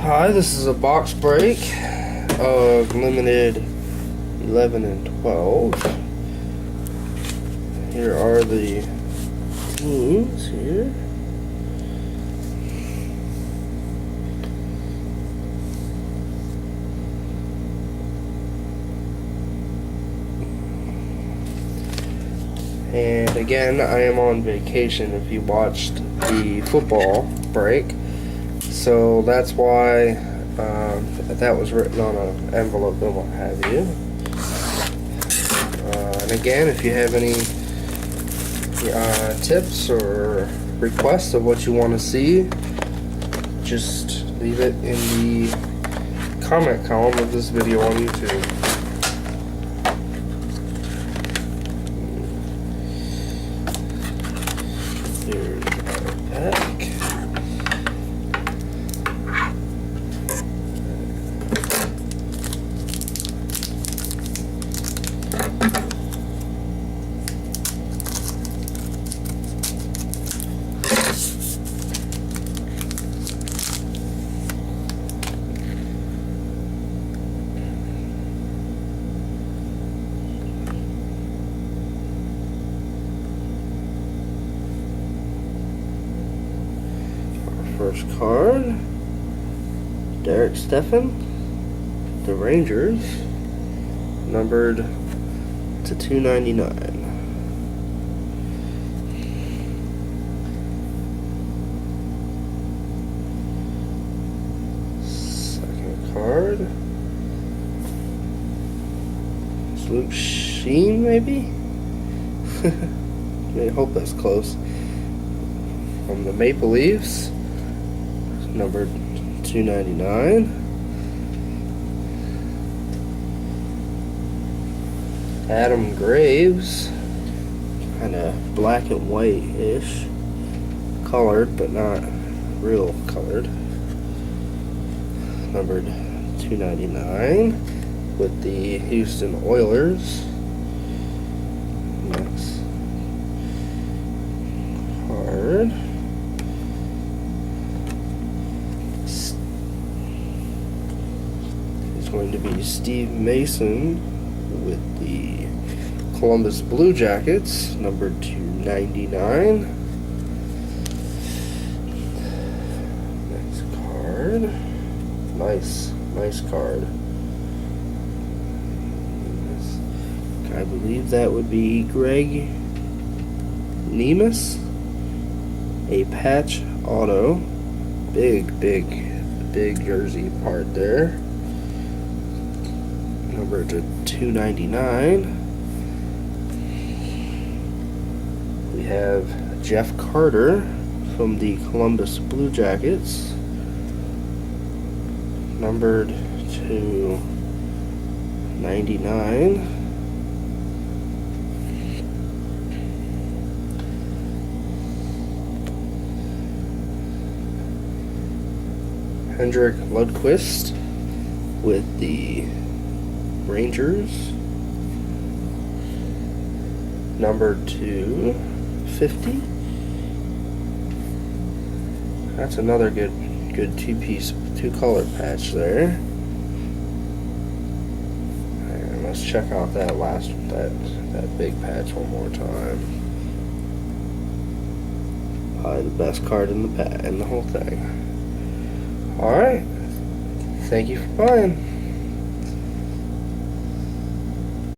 Hi, this is a box break of limited 11 and 12. Here are the teams here. And again, I am on vacation if you watched the football break. So that's why that was written on an envelope and what have you. And again, if you have any tips or requests of what you want to see, just leave it in the comment column of this video on YouTube. Here's our pack. First card, Derek Steffen, the Rangers, numbered to 299. Second card, Luke Sheen, maybe? I hope that's close. From the Maple Leafs, numbered 299. Adam Graves, kind of black and white-ish, colored but not real colored. Numbered 299 with the Houston Oilers. Next card. Going to be Steve Mason with the Columbus Blue Jackets, number 299. Next card. Nice card. I believe that would be Greg Nemus. A patch auto. Big jersey part there. Number to 299. We have Jeff Carter from the Columbus Blue Jackets, numbered to 99. Hendrik Lundqvist with the Rangers, number 250. That's another good two-color patch there. And let's check out that that big patch one more time. Probably the best card in the whole thing. All right, thank you for buying.